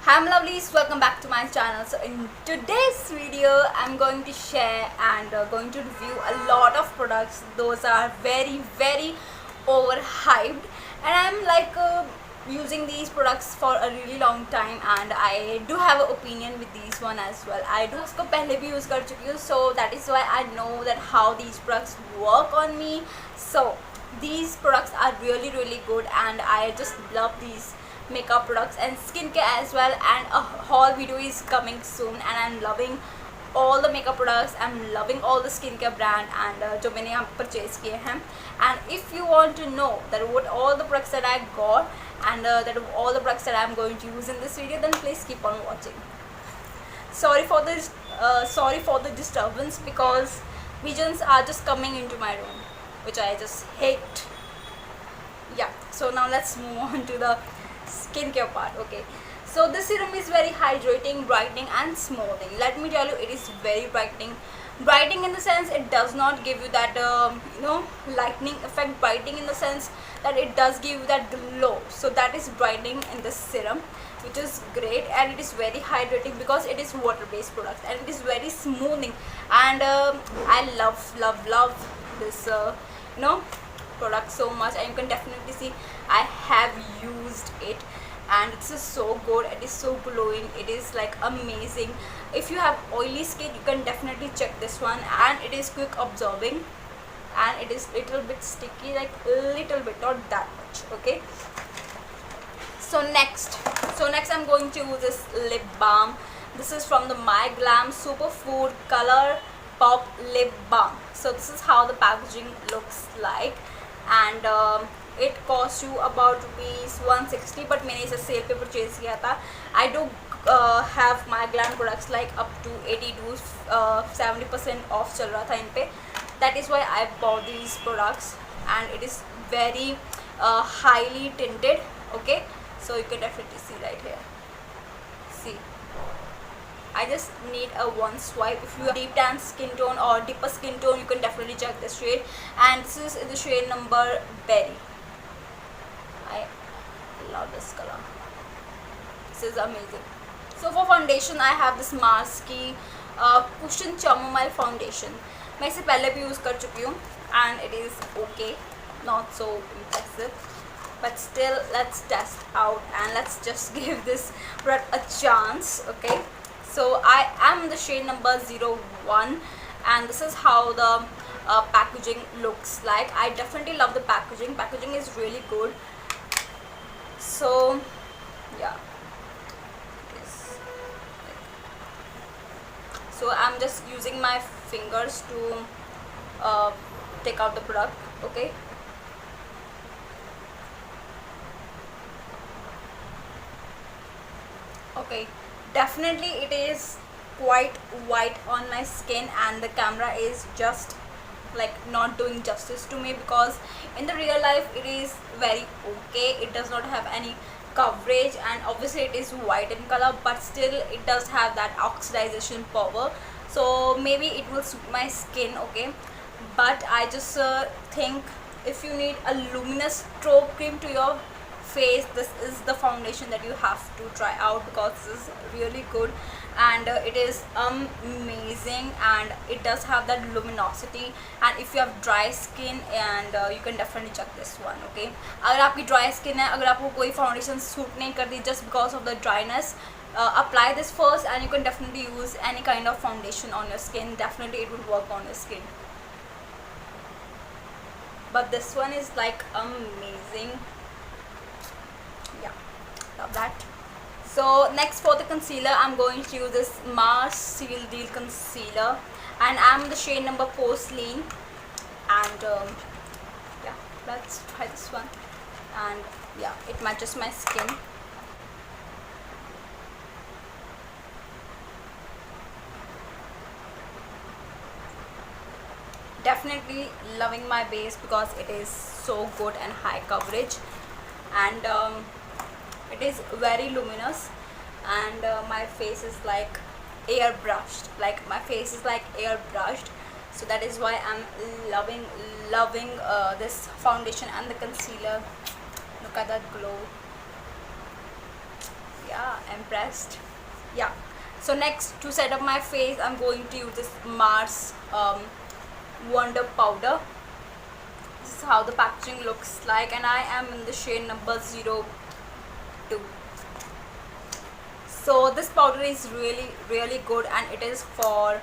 Hi my lovelies, welcome back to my channel. So in today's video I'm going to share and going to review a lot of products. Those are very overhyped, and I'm using these products for a really long time, and I do have an opinion with these one as well. I do usko pehle bhi use kar chuki hu, so that is why I know that how these products work on me. So these products are really good, and I just love these makeup products and skincare as well, and a haul video is coming soon, and I'm loving all the makeup products. I'm loving all the skincare brand and जो मैंने यहाँ purchase किए हैं. And if you want to know that what all the products that I got and that all the products that I'm going to use in this video, then please keep on watching. Sorry for the disturbance, because pigeons are just coming into my room, which I just hate. Yeah, so now let's move on to the skincare part. Okay, so this serum is very hydrating, brightening and smoothing. Let me tell you, it is very brightening in the sense it does not give you that lightening effect. Brightening in the sense that it does give you that glow. So that is brightening in this serum, which is great, and it is very hydrating because it is water based product, and it is very smoothing. And I love this product so much, and you can definitely see I have used it, and this is so good. It is so glowing. It is like amazing. If you have oily skin, you can definitely check this one, and it is quick absorbing, and it is little bit sticky, like little bit, not that much. Okay, so next I'm going to use this lip balm. This is from the My Glam Superfood Color Pop Lip Balm. So this is how the packaging looks like, and it costs you about ₹160, but मैंने इसे cell पे purchase किया था. I do have My Glam products like up to 80 to 70% off चल रहा था इन पे. That is why I bought these products, and it is very highly tinted. Okay, so you can definitely see right here. See, I just need a one swipe. If you have deep tan skin tone or deeper skin tone, you can definitely check this shade, and this is in the shade number Berry. I love this color. This is amazing. So for foundation, I have this Mars की Cushion Chamomile foundation. मैं इसे पहले भी use कर चुकी हूँ, and it is okay, not so impressive, but still let's test out and let's just give this product a chance. Okay, so I am the shade number 01, and this is how the packaging looks like. I definitely love the packaging. Packaging is really good. So yeah, so I'm just using my fingers to take out the product. Okay, okay, definitely it is quite white on my skin, and the camera is just like not doing justice to me, because in the real life it is very okay. It does not have any coverage, and obviously it is white in color, but still it does have that oxidization power, so maybe it will suit my skin. Okay, but I just think if you need a luminous strobe cream to your face, this is the foundation that you have to try out, because this is really good, and it is amazing, and it does have that luminosity. And if you have dry skin, and you can definitely check this one. Okay, अगर आपकी dry skin है, अगर आपको कोई foundation suit नहीं करती just because of the dryness, apply this first, and you can definitely use any kind of foundation on your skin. Definitely it will work on your skin, but this one is like amazing. Yeah, love that. So next, for the concealer, I'm going to use this Mars Seal Deal concealer, and I'm the shade number Porcelain, and yeah, let's try this one. And yeah, it matches my skin. Definitely loving my base, because it is so good and high coverage, and it is very luminous, and my face is like airbrushed. So that is why I'm loving this foundation and the concealer. Look at that glow. yeah, impressed. Yeah, so next, to set up my face, I'm going to use this Mars Wonder powder. This is how the packaging looks like, and I am in the shade number 02. So this powder is really good, and it is for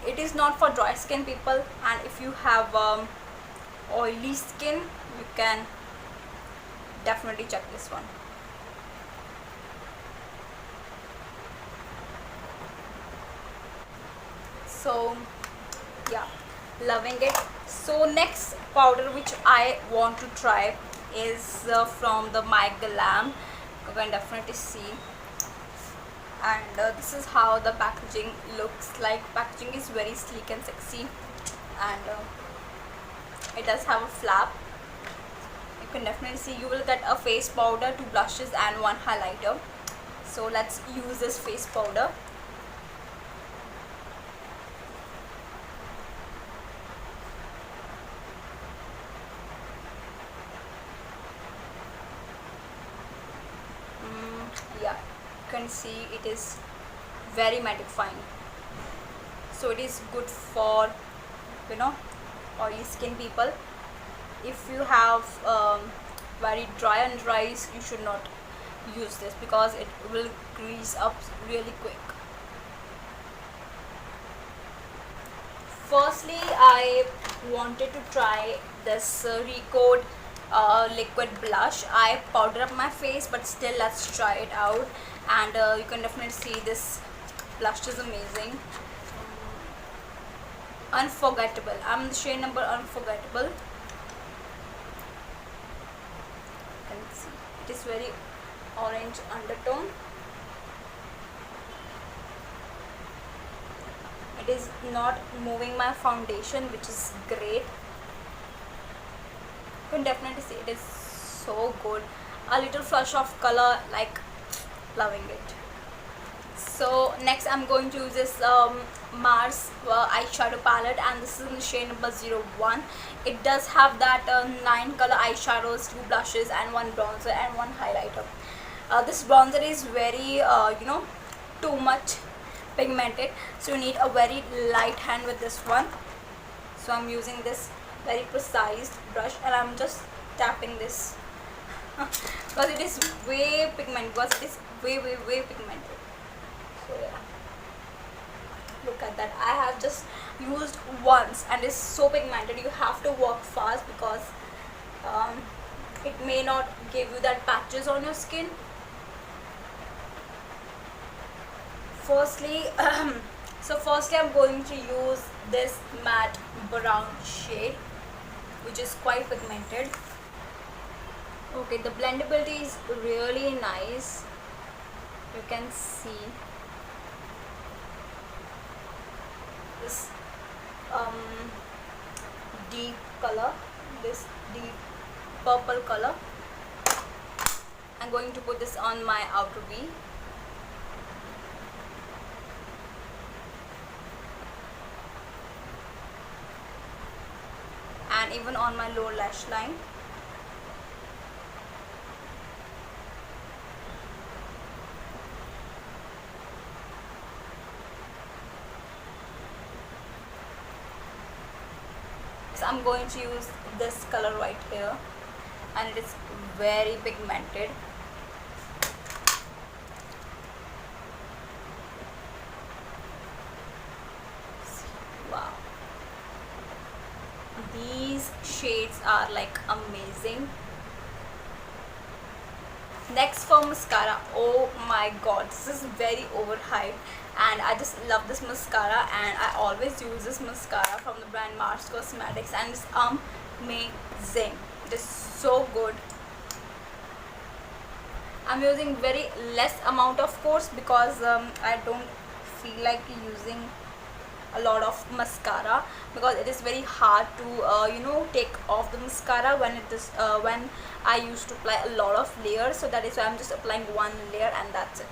it is not for dry skin people, and if you have oily skin, you can definitely check this one. So yeah, loving it. So next powder which I want to try is from the my Glam. You can definitely see, and this is how the packaging looks like. Packaging is very sleek and sexy, and it does have a flap. You can definitely see. You will get a face powder, 2 blushes and 1 highlighter. So let's use this face powder. Yeah, you can see it is very mattifying, so it is good for, you know, oily skin people. If you have very dry under eyes, you should not use this because it will grease up really quick. Firstly, I wanted to try this Recode liquid blush. I powdered up my face, but still, let's try it out. And you can definitely see this blush is amazing, unforgettable. I'm the shade number Unforgettable. You can see it is very orange undertone. It is not moving my foundation, which is great. You can definitely see it is so good. A little flush of color, like, loving it. So next I'm going to use this Mars eyeshadow palette, and this is in the shade number 01. It does have that 9 color eyeshadows, 2 blushes and 1 bronzer and 1 highlighter. This bronzer is very you know, too much pigmented, so you need a very light hand with this one. So I'm using this very precise brush, and I'm just tapping this because it is way pigmented, because it is way pigmented. So yeah, look at that. I have just used once and it's so pigmented. You have to work fast because it may not give you that patches on your skin. Firstly I'm going to use this matte brown shade, which is quite pigmented. Okay, the blendability is really nice. You can see this deep color, this deep purple color. I'm going to put this on my outer V. And even on my lower lash line. So I'm going to use this color right here, and it is very pigmented. Wow, these shades are like amazing. Next, for mascara, oh my god, this is very overhyped, and I just love this mascara, and I always use this mascara from the brand Mars Cosmetics, and it's amazing. It is so good. I'm using very less amount, of course, because I don't feel like using a lot of mascara, because it is very hard to you know, take off the mascara when it is when I used to apply a lot of layers. So that is why I'm just applying one layer, and that's it.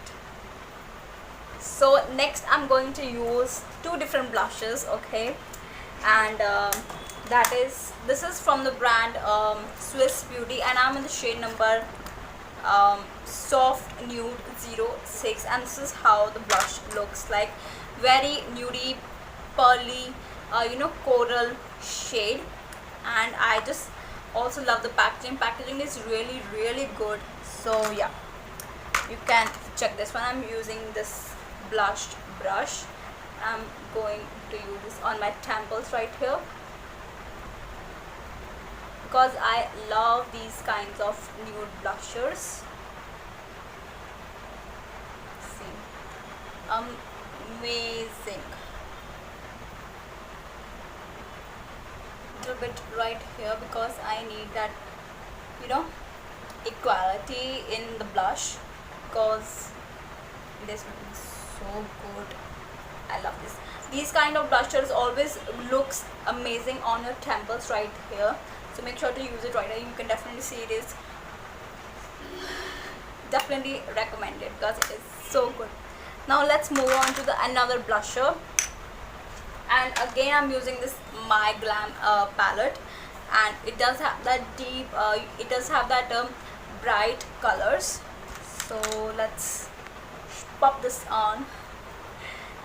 So next I'm going to use 2 different blushes, okay, and this is from the brand Swiss Beauty, and I'm in the shade number soft nude 06, and this is how the blush looks like. Very nudie, pearly, coral shade. And I just also love the packaging is really good. So yeah, you can check this one. I'm using this blush brush. I'm going to use this on my temples right here, because I love these kinds of nude blushers. See, amazing. Little bit right here, because I need that, equality in the blush, because it is looking so good. I love this. These kind of blushers always looks amazing on your temples right here, so make sure to use it right here. You can definitely see it is definitely recommended, because it is so good. Now let's move on to the another blusher, and again I'm using this my Glam palette, and it does have that deep it does have that bright colors. So let's pop this on,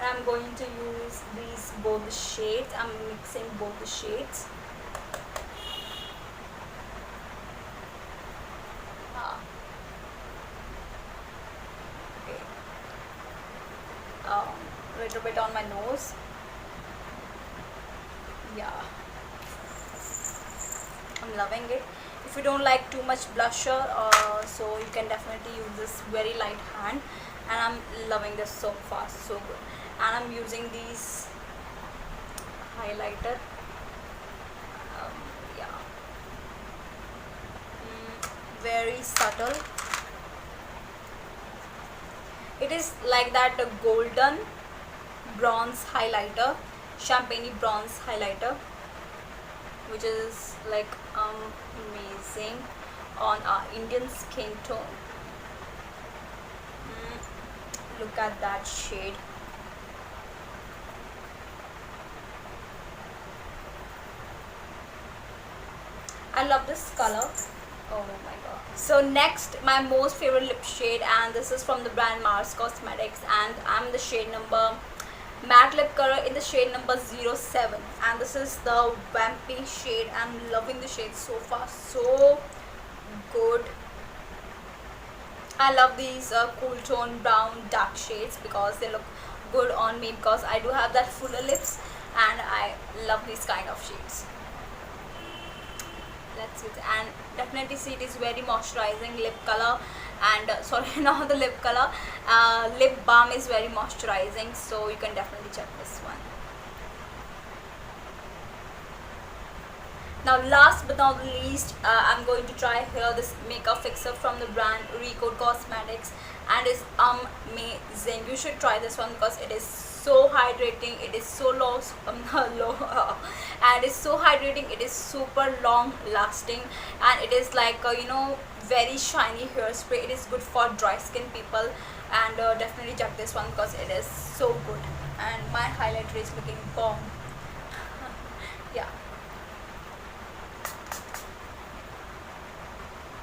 and I'm going to use these both the shades. I'm mixing both the shades. Okay. Little bit on my nose. Yeah, I'm loving it. If you don't like too much blusher, so you can definitely use this very light hand, and I'm loving this so far, so good. And I'm using these highlighter. Yeah, very subtle. It is like that golden bronze highlighter, champagne bronze highlighter, which is like amazing on our Indian skin tone. Look at that shade. I love this color. Oh my god. So next, my most favorite lip shade, and this is from the brand Mars Cosmetics, and I'm the shade number matte lip color in the shade number 07, and this is the vampy shade. I'm loving the shade so far, so good. I love these cool tone brown dark shades, because they look good on me, because I do have that fuller lips, and I love these kind of shades. Let's see, and definitely see it is very moisturizing lip color, and sorry, not the lip color, lip balm is very moisturizing, so you can definitely check this one. Now last but not least, I'm going to try here this makeup fixer from the brand Cosmetics, and it's amazing. You should try this one, because it is so hydrating. It is so low, and it's so hydrating. It is super long lasting, and it is like very shiny hairspray. It is good for dry skin people, and definitely check this one, because it is so good. And my highlighter is looking bomb. Yeah,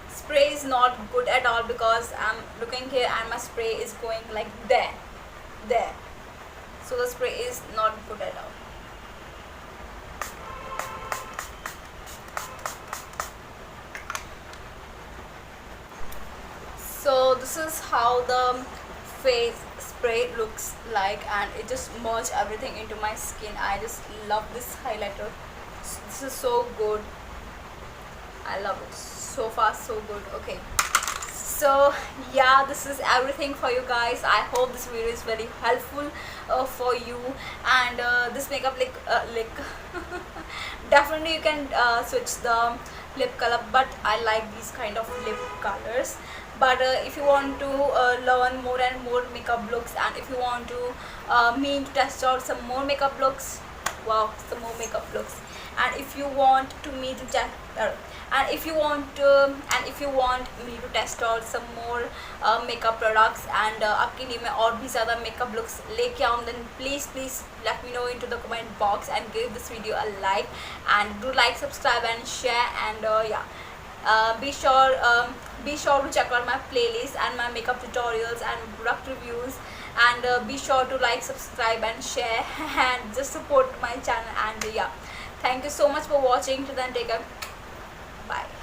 spray is not good at all, because I'm looking here and my spray is going like there, so the spray is not good at all. So this is how the face spray looks like, and it just merged everything into my skin. I just love this highlighter. This is so good. I love it. So far so good. Okay, so yeah, this is everything for you guys. I hope this video is very helpful for you, and this makeup lick definitely you can switch the lip color, but I like these kind of lip colors. But if you want to learn more and more makeup looks, and if you want to me to test out some more makeup looks, wow, some more makeup looks, and if you want to me to test and if you want me to test out some more makeup products, and आपके लिए मैं और भी ज़्यादा makeup looks लेके आऊँ, then please let me know into the comment box, and give this video a like, and do like, subscribe and share, and yeah, be sure be sure to check out my playlist and my makeup tutorials and product reviews, and be sure to like, subscribe and share and just support my channel. And yeah, thank you so much for watching. Till then, take care, bye.